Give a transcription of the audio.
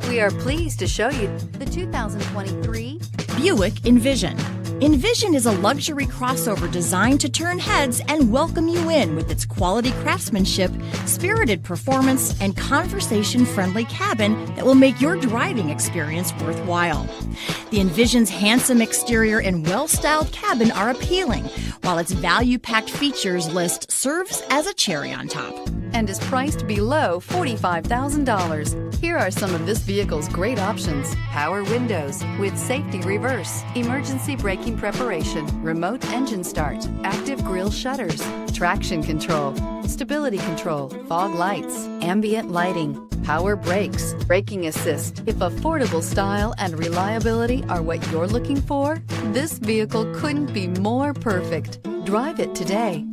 We are pleased to show you the 2023 Buick Envision. Envision is a luxury crossover designed to turn heads and welcome you in with its quality craftsmanship, spirited performance, and conversation-friendly cabin that will make your driving experience worthwhile. The Envision's handsome exterior and well-styled cabin are appealing, while its value-packed features list serves as a cherry on top. and is priced below $45,000. Here are some of this vehicle's great options: power windows with safety reverse, emergency braking preparation, remote engine start, active grille shutters, traction control, stability control, fog lights, ambient lighting, power brakes, braking assist. If affordable style and reliability are what you're looking for, this vehicle couldn't be more perfect. Drive it today.